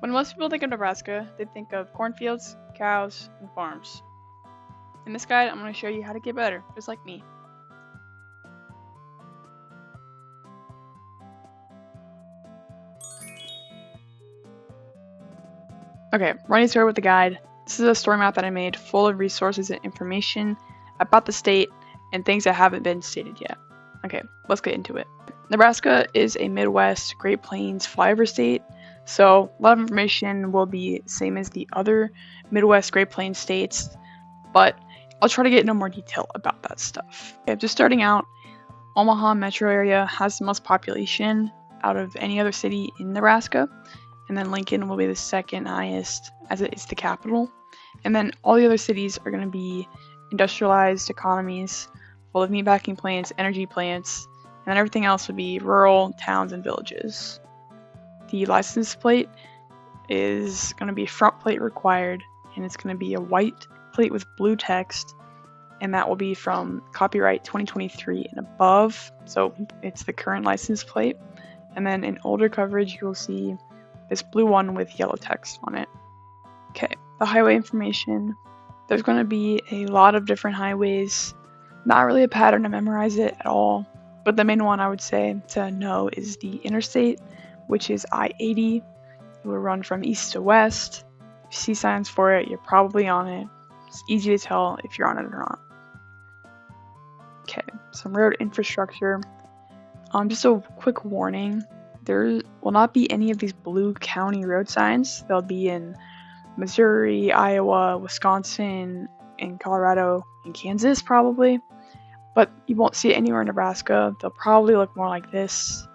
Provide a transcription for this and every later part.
When most people think of Nebraska, they think of cornfields, cows, and farms. In this guide, I'm going to show you how to get better, just like me. Okay, running through with the guide. This is a story map that I made full of resources and information about the state and things that haven't been stated yet. Okay, let's get into it. Nebraska is a Midwest Great Plains flyover state, so a lot of information will be same as the other Midwest Great Plains states, but I'll try to get into more detail about that stuff. Okay, just starting out, Omaha metro area has the most population out of any other city in Nebraska, and then Lincoln will be the second highest as it is the capital. And then all the other cities are going to be industrialized economies full of meatpacking plants, energy plants, and then everything else would be rural towns and villages. The license plate is going to be front plate required, and it's going to be a white plate with blue text, and that will be from copyright 2023 and above, so it's the current license plate. And then in older coverage, you will see this blue one with yellow text on it. Okay, the highway information. There's going to be a lot of different highways. Not really a pattern to memorize it at all, but the main one I would say to know is the interstate, which is I-80. It will run from east to west. If you see signs for it, you're probably on it. It's easy to tell if you're on it or not. Okay, some road infrastructure. Just a quick warning, there will not be any of these blue county road signs. They'll be in Missouri, Iowa, Wisconsin, and Colorado, and Kansas probably. But you won't see it anywhere in Nebraska. They'll probably look more like this.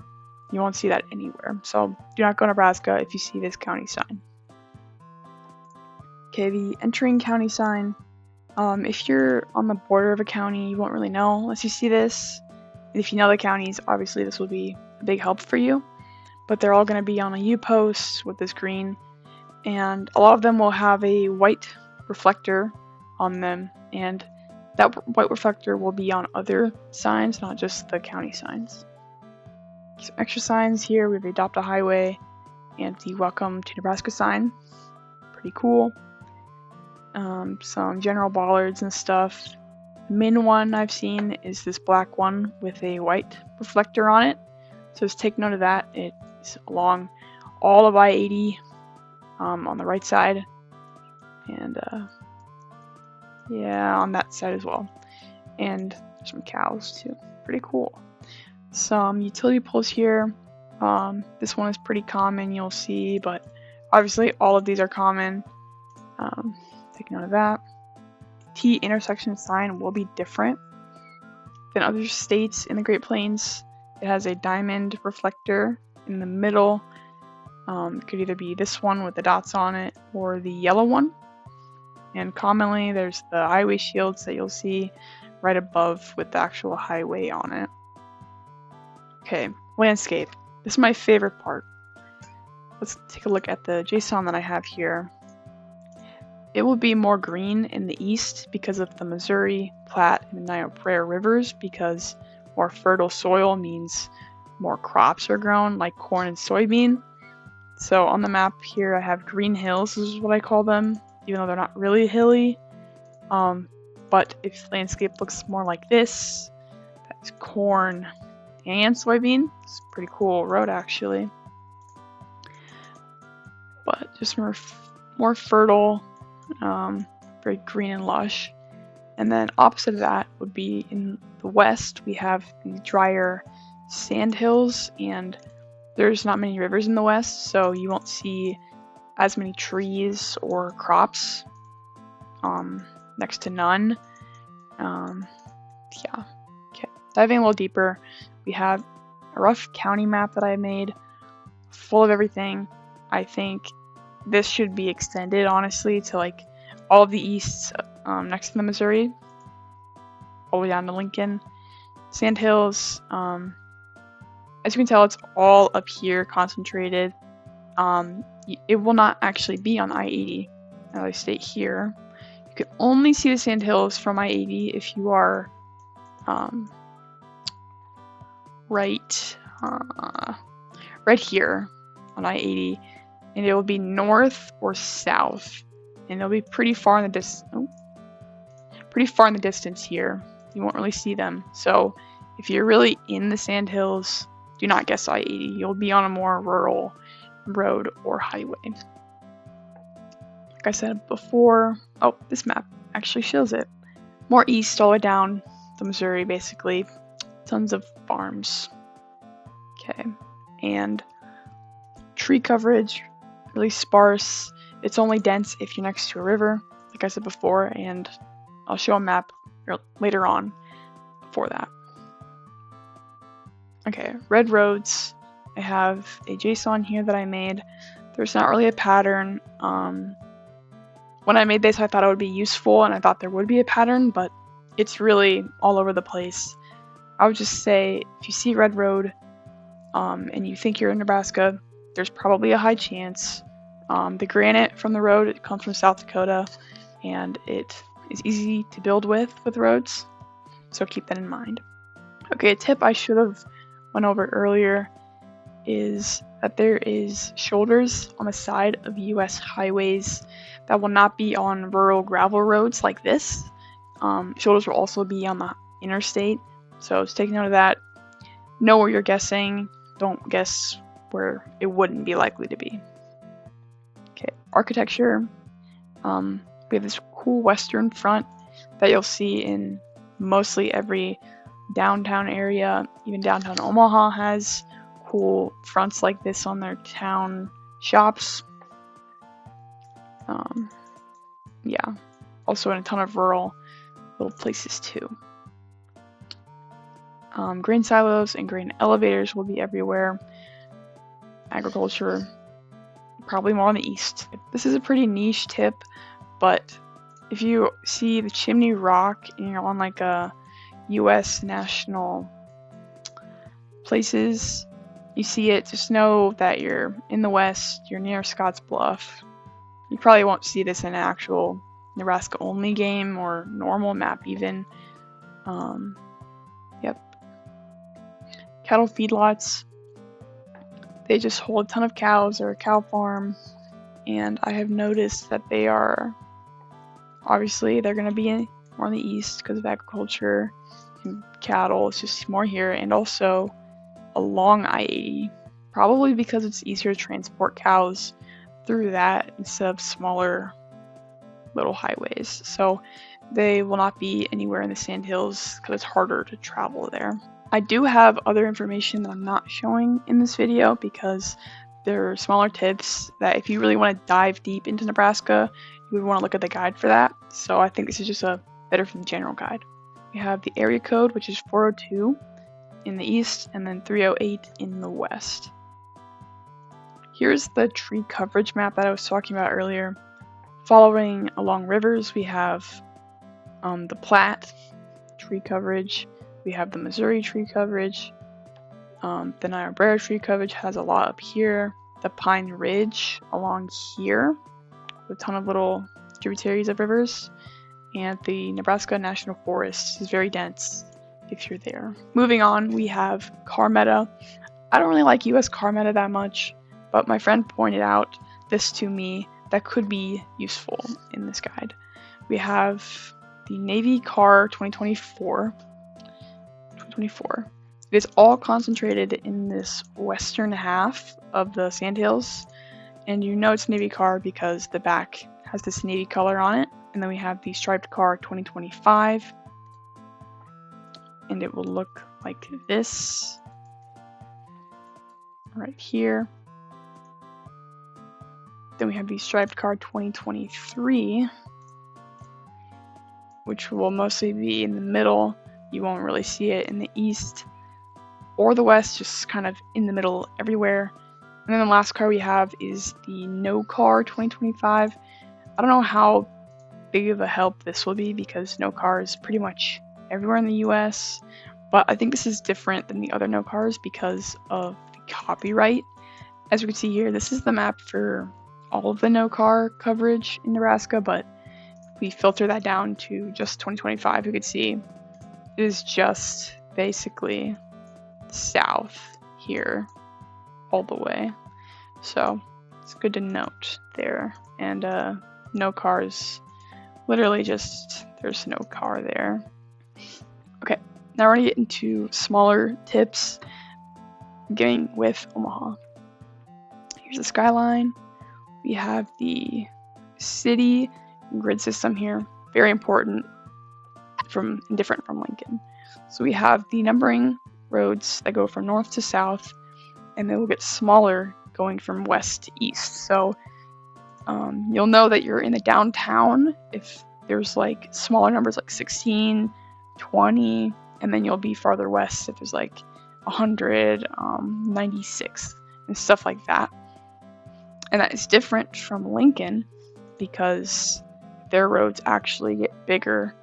You won't see that anywhere. So do not go to Nebraska if you see this county sign. Okay, the entering county sign. If you're on the border of a county, you won't really know unless you see this. And if you know the counties, obviously this will be a big help for you. But they're all going to be on a U-post with this green. And a lot of them will have a white reflector on them. And that white reflector will be on other signs, not just the county signs. Some extra signs here. We have the Adopt a Highway and the Welcome to Nebraska sign. Pretty cool. Some general bollards and stuff. The main one I've seen is this black one with a white reflector on it. So just take note of that. It's along all of I-80 on the right side. And yeah, on that side as well. And some cows too. Pretty cool. Some utility poles here. This one is pretty common, you'll see, but obviously all of these are common. Take note of that. T intersection sign will be different than other states in the Great Plains. It has a diamond reflector in the middle. It could either be this one with the dots on it or the yellow one. And commonly there's the highway shields that you'll see right above with the actual highway on it. Okay, landscape. This is my favorite part. Let's take a look at the JSON that I have here. It will be more green in the east because of the Missouri, Platte, and Niobrara rivers, because more fertile soil means more crops are grown, like corn and soybean. So on the map here I have green hills, this is what I call them, even though they're not really hilly. But if landscape looks more like this, that's corn and soybean. It's a pretty cool road actually. But just more fertile, very green and lush. And then opposite of that would be in the west, we have the drier sand hills, and there's not many rivers in the west, so you won't see as many trees or crops, next to none. Yeah. Okay, diving a little deeper, we have a rough county map that I made full of everything. I think this should be extended honestly to like all of the east, next to the Missouri, all the way down to Lincoln. Sand hills, as you can tell, it's all up here concentrated. It will not actually be on I-80, as I state here. You can only see the sand hills from I-80 if you are right here on I-80. and it will be north or south, and it'll be pretty far in the distance here. You won't really see them. So if you're really in the sandhills, do not guess I-80. You'll be on a more rural road or highway. Like I said before, oh, this map actually shows it. More east all the way down the Missouri, basically. Tons of farms. Okay, and tree coverage, really sparse. It's only dense if you're next to a river, like I said before, and I'll show a map later on for that. Okay, red roads. I have a JSON here that I made. There's not really a pattern. When I made this, I thought it would be useful, and I thought there would be a pattern, but it's really all over the place. I would just say, if you see red road, and you think you're in Nebraska, there's probably a high chance. The granite from the road, it comes from South Dakota, and it is easy to build with roads, so keep that in mind. Okay, a tip I should have went over earlier is that there is shoulders on the side of US highways that will not be on rural gravel roads like this. Shoulders will also be on the interstate, so just take note of that. Know where you're guessing. Don't guess where it wouldn't be likely to be. Okay, architecture. We have this cool western front that you'll see in mostly every downtown area. Even downtown Omaha has cool fronts like this on their town shops. Yeah, also in a ton of rural little places too. Grain silos and grain elevators will be everywhere. Agriculture, probably more on the east. This is a pretty niche tip, but if you see the Chimney Rock and you're on like a US national places, you see it, just know that you're in the west, you're near Scotts Bluff. You probably won't see this in an actual Nebraska only game or normal map even. Yep. Cattle feedlots, they just hold a ton of cows or a cow farm, and I have noticed that they are, obviously they're going to be more on the east because of agriculture and cattle. It's just more here, and also along I-80, probably because it's easier to transport cows through that instead of smaller little highways. So they will not be anywhere in the sandhills because it's harder to travel there. I do have other information that I'm not showing in this video because they're smaller tips that if you really want to dive deep into Nebraska, you would want to look at the guide for that. So I think this is just a better from the general guide. We have the area code, which is 402 in the east and then 308 in the west. Here's the tree coverage map that I was talking about earlier. Following along rivers, we have the Platte tree coverage. We have the Missouri tree coverage. The Niobrara tree coverage has a lot up here. The Pine Ridge along here, with a ton of little tributaries of rivers. And the Nebraska National Forest is very dense if you're there. Moving on, we have car meta. I don't really like US car meta that much, but my friend pointed out this to me that could be useful in this guide. We have the Navy Car 2024. It is all concentrated in this western half of the sandhills, and you know it's Navy Car because the back has this navy color on it. And then we have the Striped Car 2025, and it will look like this right here. Then we have the Striped Car 2023, which will mostly be in the middle. You won't really see it in the east or the west, just kind of in the middle everywhere. And then the last car we have is the No Car 2025. I don't know how big of a help this will be because No Car is pretty much everywhere in the US, but I think this is different than the other No Cars because of the copyright. As we can see here, this is the map for all of the No Car coverage in Nebraska, but if we filter that down to just 2025, you could see it is just basically south here all the way. So It's good to note there. And no cars. Literally just, there's no car there. Okay, now we're gonna get into smaller tips getting with Omaha. Here's the skyline. We have the city grid system here. Very important, different from Lincoln. So we have the numbering roads that go from north to south, and they will get smaller going from west to east. So you'll know that you're in the downtown if there's like smaller numbers like 16, 20, and then you'll be farther west if there's like 100, 96, and stuff like that. And that is different from Lincoln because their roads actually get bigger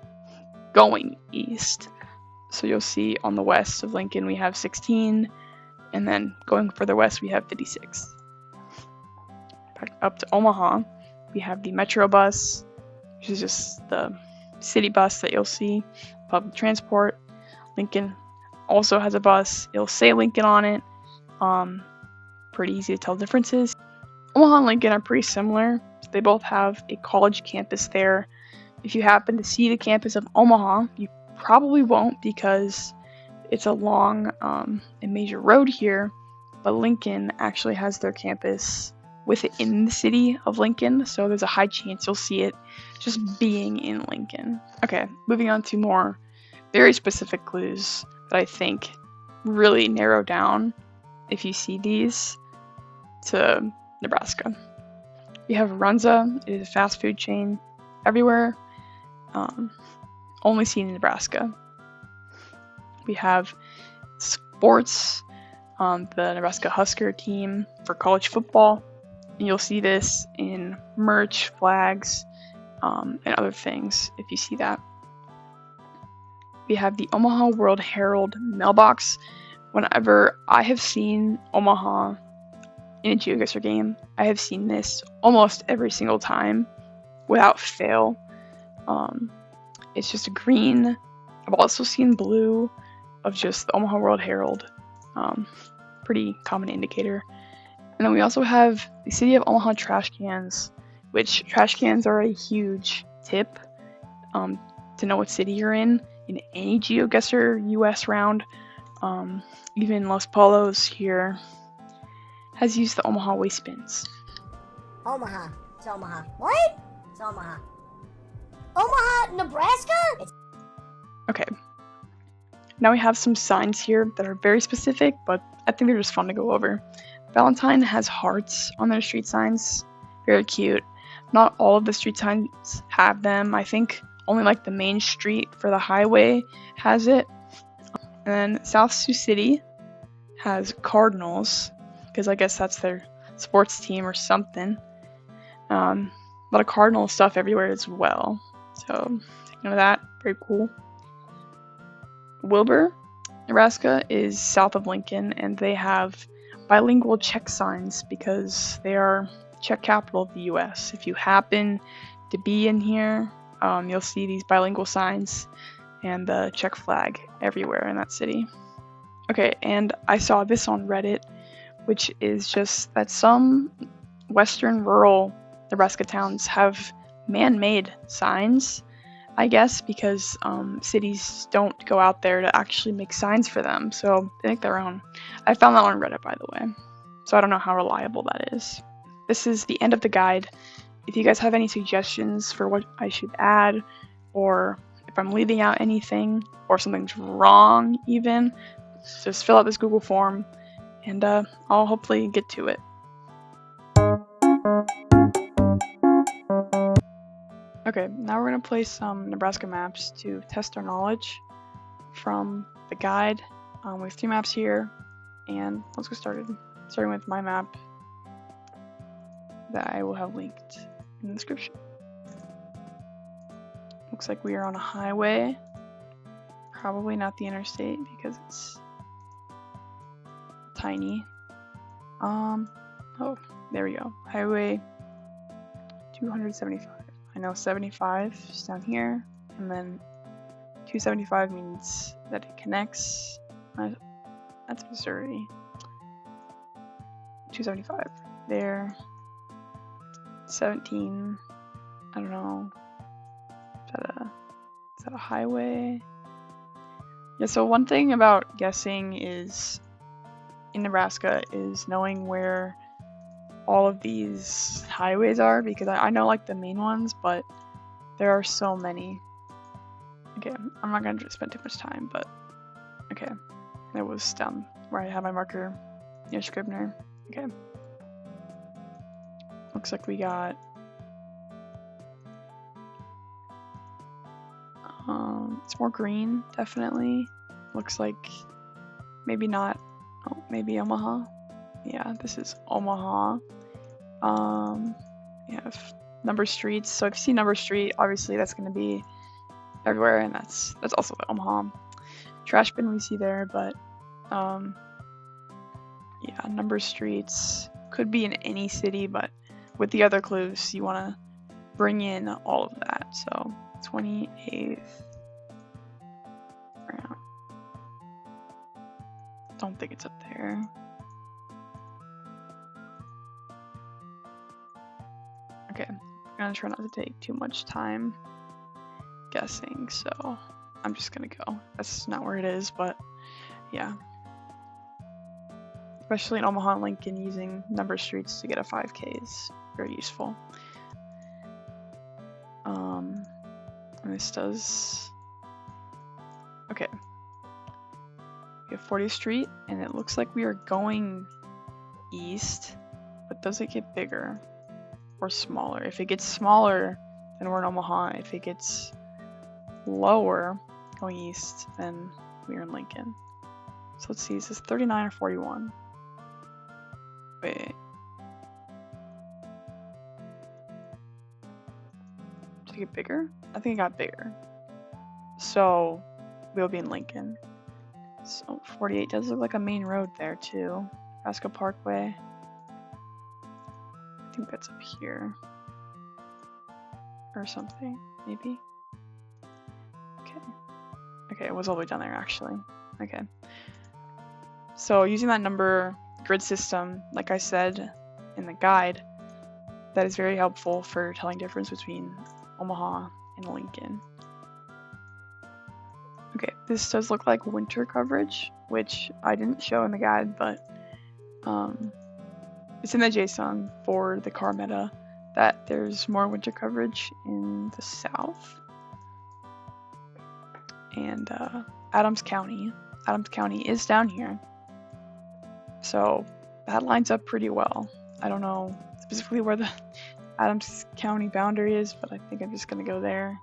going east. So you'll see on the west of Lincoln we have 16, and then going further west we have 56. Back up to Omaha, we have the Metro bus, which is just the city bus that you'll see, public transport. Lincoln also has a bus. It'll say Lincoln on it. Pretty easy to tell differences. Omaha and Lincoln are pretty similar. They both have a college campus there. If you happen to see the campus of Omaha, you probably won't because it's a long and major road here, but Lincoln actually has their campus within the city of Lincoln, so there's a high chance you'll see it just being in Lincoln. Okay, moving on to more very specific clues that I think really narrow down, if you see these, to Nebraska. We have Runza. It is a fast food chain everywhere, only seen in Nebraska. We have sports, the Nebraska Husker team for college football. And you'll see this in merch, flags, and other things if you see that. We have the Omaha World Herald mailbox. Whenever I have seen Omaha in a GeoGuessr game, I have seen this almost every single time without fail. It's just a green. I've also seen blue of just the Omaha World Herald. Pretty common indicator. And then we also have the City of Omaha trash cans, which trash cans are a huge tip to know what city you're in any GeoGuessr US round. Even Los Polos here has used the Omaha waste bins. Omaha. It's Omaha. What? It's Omaha. Omaha, Nebraska? Okay. Now we have some signs here that are very specific, but I think they're just fun to go over. Valentine has hearts on their street signs. Very cute. Not all of the street signs have them. I think only like the main street for the highway has it. And then South Sioux City has Cardinals, because I guess that's their sports team or something. A lot of Cardinal stuff everywhere as well. So, take note of that. Very cool. Wilbur, Nebraska is south of Lincoln, and they have bilingual check signs because they are check capital of the US. If you happen to be in here, you'll see these bilingual signs and the check flag everywhere in that city. Okay, and I saw this on Reddit, which is just that some western rural Nebraska towns have man-made signs, I guess, because cities don't go out there to actually make signs for them, so they make their own. I found that on Reddit, by the way, so I don't know how reliable that is. This is the end of the guide. If you guys have any suggestions for what I should add, or if I'm leaving out anything, or something's wrong even, just fill out this Google form, and I'll hopefully get to it. Okay, now we're going to play some Nebraska maps to test our knowledge from the guide. We have 3 maps here, and let's get started. Starting with my map that I will have linked in the description. Looks like we are on a highway. Probably not the interstate because it's tiny. Oh, there we go. Highway 275. I know 75 is down here, and then 275 means that it connects. That's Missouri. 275 there, 17. I don't know. Is that a highway? Yeah, so one thing about guessing is in Nebraska is knowing where all of these highways are, because I know like the main ones, but there are so many. Okay, I'm not gonna spend too much time, but okay. It was down where I have my marker near Scribner. Okay. Looks like we got it's more green, definitely. Looks like maybe not. Oh, maybe Omaha. Yeah, this is Omaha. We have number streets. So if you see number street, obviously that's going to be everywhere, and that's also the Omaha trash bin we see there. But yeah, number streets could be in any city, but with the other clues, you want to bring in all of that. So 28th. Don't think it's up there. Okay, I'm gonna try not to take too much time guessing, so I'm just gonna go. That's not where it is, but yeah. Especially in Omaha and Lincoln, using number streets to get a 5K is very useful. And this does. Okay. We have 40th Street, and it looks like we are going east, but does it get bigger or smaller? If it gets smaller, then we're in Omaha. If it gets lower, going east, then we're in Lincoln. So let's see, is this 39 or 41? Wait. Did it get bigger? I think it got bigger. So we'll be in Lincoln. So 48 does look like a main road there too. Nebraska Parkway. I think that's up here. Or something, maybe. Okay. Okay, it was all the way down there actually. Okay. So using that number grid system, like I said in the guide, that is very helpful for telling the difference between Omaha and Lincoln. Okay, this does look like winter coverage, which I didn't show in the guide, but it's in the JSON for the car meta that there's more winter coverage in the south. And Adams County is down here. So that lines up pretty well. I don't know specifically where the Adams County boundary is, but I think I'm just gonna go there.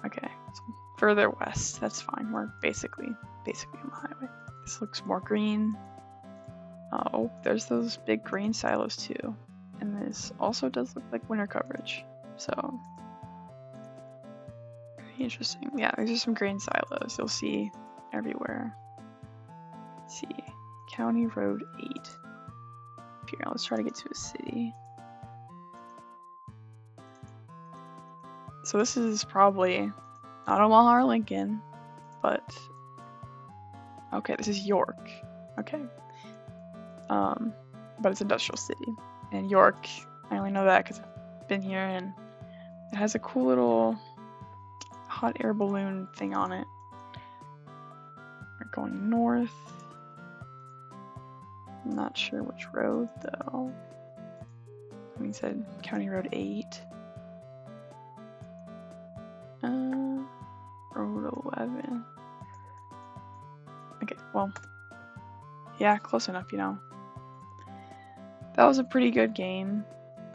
Okay, so further west, that's fine. We're basically on the highway. This looks more green. Oh, there's those big grain silos too. And this also does look like winter coverage. So, very interesting. Yeah, these are some grain silos you'll see everywhere. Let's see, County Road 8. Here, let's try to get to a city. So this is probably not Omaha or Lincoln, but okay, this is York. Okay. But it's industrial city. And York, I only know that because I've been here, and it has a cool little hot air balloon thing on it. We're going north. I'm not sure which road though. We said County Road 8. Road 11. Okay, well, yeah, close enough, you know. That was a pretty good game.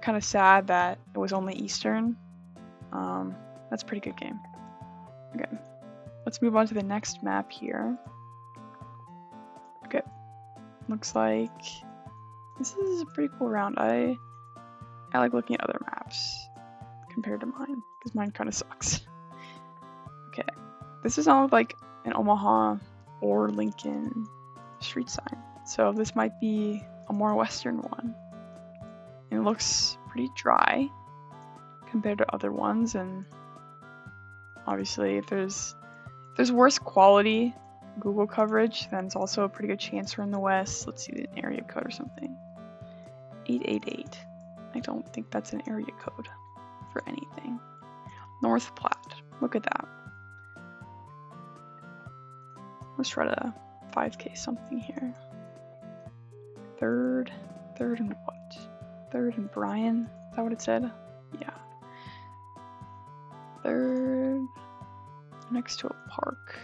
Kind of sad that it was only Eastern. That's a pretty good game. Okay, let's move on to the next map here. Okay, looks like this is a pretty cool round. I like looking at other maps compared to mine, because mine kind of sucks. Okay, this is not like an Omaha or Lincoln street sign, so this might be a more western one. And it looks pretty dry compared to other ones, and obviously if there's worse quality Google coverage, then it's also a pretty good chance we're in the west. Let's see the area code or something. 888. I don't think that's an area code for anything. North Platte. Look at that. Let's try to 5K something here. Third and what? Third and Bryan? Is that what it said? Yeah. Third, next to a park.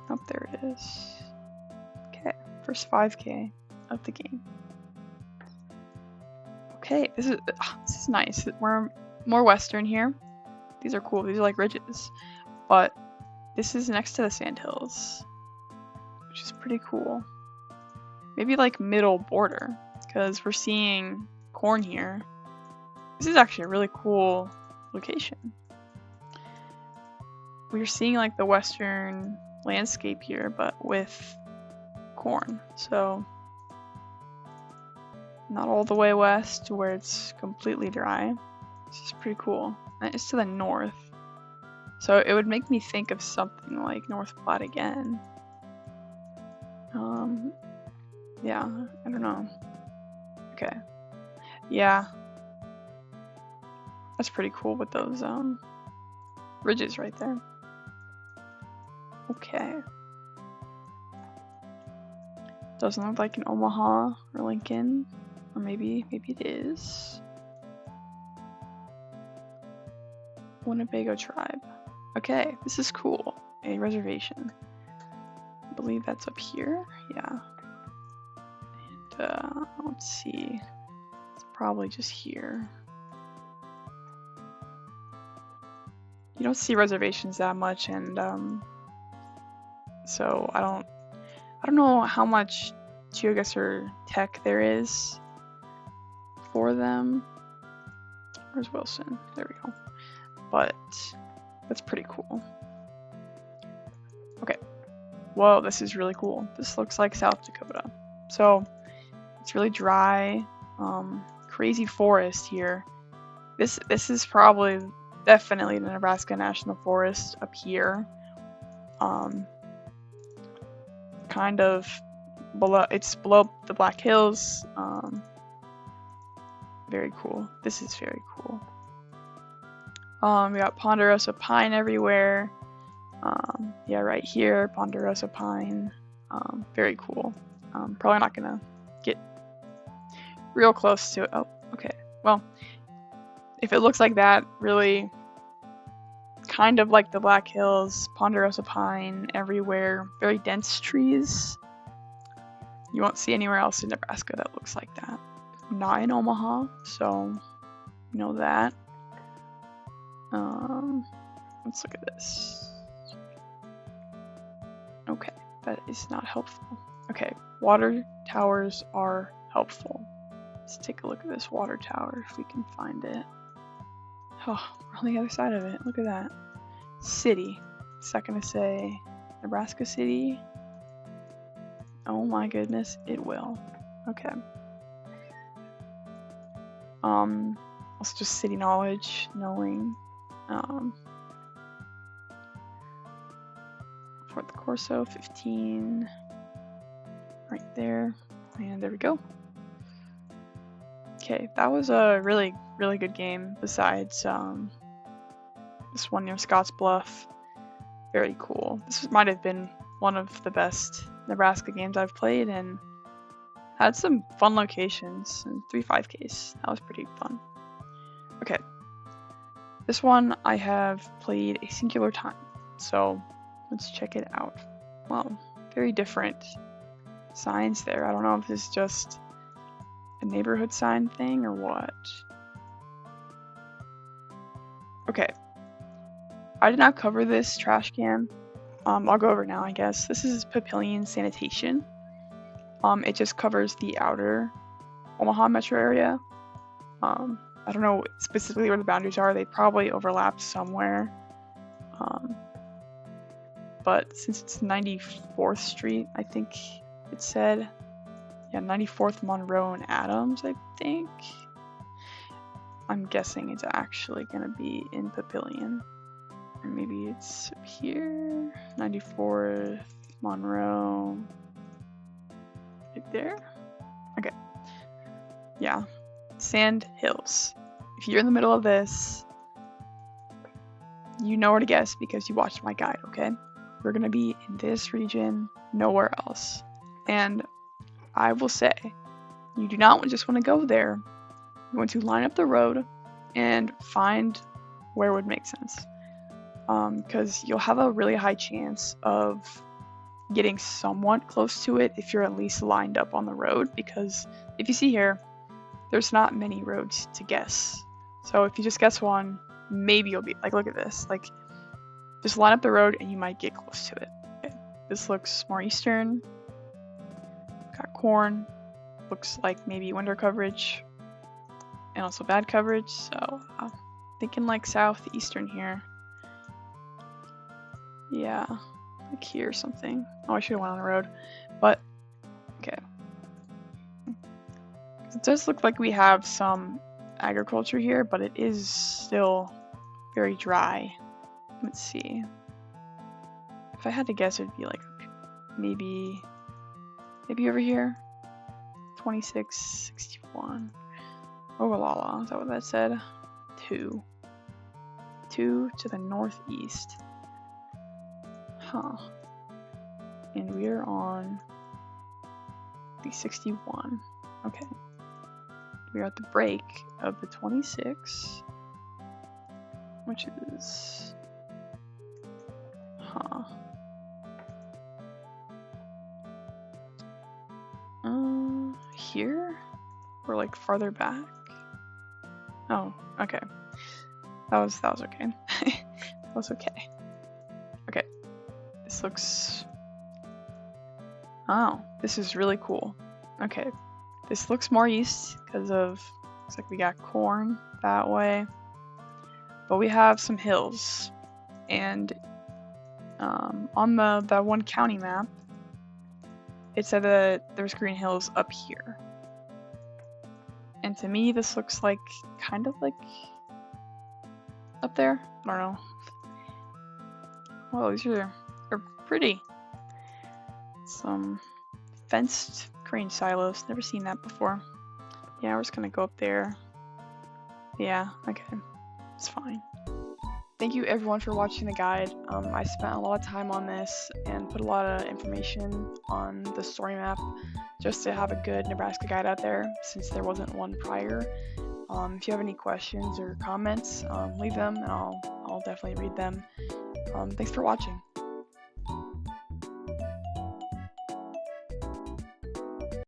Up there it is. Okay, first 5K of the game. Okay, this is nice. We're more western here. These are cool. These are like ridges, but this is next to the sandhills, which is pretty cool. Maybe like middle border, because we're seeing corn here. This is actually a really cool location. We're seeing like the western landscape here, but with corn. So not all the way west to where it's completely dry. This is pretty cool. And it's to the north. So it would make me think of something like North Platte again. Yeah, I don't know. Okay. Yeah. That's pretty cool with those ridges right there. Okay. Doesn't look like an Omaha or Lincoln. Or maybe it is. Winnebago tribe. Okay, this is cool. A reservation. I believe that's up here. Yeah. And let's see. It's probably just here. You don't see reservations that much, and so I don't know how much GeoGuessr tech there is for them. Where's Wilson? There we go. But that's pretty cool. Okay. Whoa, this is really cool. This looks like South Dakota. So it's really dry, crazy forest here. This is probably definitely the Nebraska National Forest up here. Kind of below, it's below the Black Hills. Very cool. This is very cool. We got ponderosa pine everywhere. Yeah, right here, ponderosa pine. Very cool. Probably not gonna get real close to it. Oh, okay. Well, if it looks like that, really kind of like the Black Hills, ponderosa pine everywhere, very dense trees. You won't see anywhere else in Nebraska that looks like that. Not in Omaha, so you know that. Let's look at this. Okay, that is not helpful. Okay, water towers are helpful. Let's take a look at this water tower if we can find it. Oh, we're on the other side of it. Look at that. City. Is that gonna say Nebraska City? Oh my goodness, it will. Okay. Also just city knowledge, knowing. Fort the Corso, 15. Right there. And there we go. Okay, that was a really, really good game besides this one near Scotts Bluff. Very cool. This might have been one of the best Nebraska games I've played, and had some fun locations and 3 5Ks. That was pretty fun. Okay. This one I have played a singular time, so let's check it out. Wow, very different signs there. I don't know if this is just a neighborhood sign thing or what. Okay. I did not cover this trash can. I'll go over it now, I guess. This is Papillion Sanitation. It just covers the outer Omaha metro area. I don't know specifically where the boundaries are. They probably overlap somewhere. But since it's 94th Street, I think it said. Yeah, 94th Monroe and Adams, I think. I'm guessing it's actually going to be in Papillion. Or maybe it's up here. 94th Monroe. Right there? Okay. Yeah, sand hills. If you're in the middle of this, you know where to guess because you watched my guide, okay? We're gonna be in this region, nowhere else. And I will say, you do not just want to go there. You want to line up the road and find where would make sense. Because you'll have a really high chance of getting somewhat close to it if you're at least lined up on the road. Because if you see here, there's not many roads to guess. So if you just guess one, maybe you'll be like, look at this. Like, just line up the road and you might get close to it. Okay. This looks more eastern. Got corn. Looks like maybe winter coverage. And also bad coverage. So I'm thinking like southeastern here. Yeah, like here or something. Oh, I should have went on the road. But, okay. It does look like we have some agriculture here, but it is still very dry. Let's see. If I had to guess, it'd be like maybe over here. 26, 61. Ogallala, is that what that said? 2 to the northeast. Huh. And we're on the 61. Okay. We're at the break of the 26, which is, here? Or like farther back? Oh, okay. That was okay. That was okay. Okay. This looks... Oh, this is really cool. Okay. This looks more east because of... Looks like we got corn that way. But we have some hills. And on the one county map, it said that there's green hills up here. And to me, this looks like kind of like up there. I don't know. Oh, these are pretty. Some fenced grain silos. Never seen that before. Yeah, we're just gonna go up there. Yeah, okay. It's fine. Thank you everyone for watching the guide. I spent a lot of time on this and put a lot of information on the story map just to have a good Nebraska guide out there since there wasn't one prior. If you have any questions or comments, leave them and I'll definitely read them. Thanks for watching.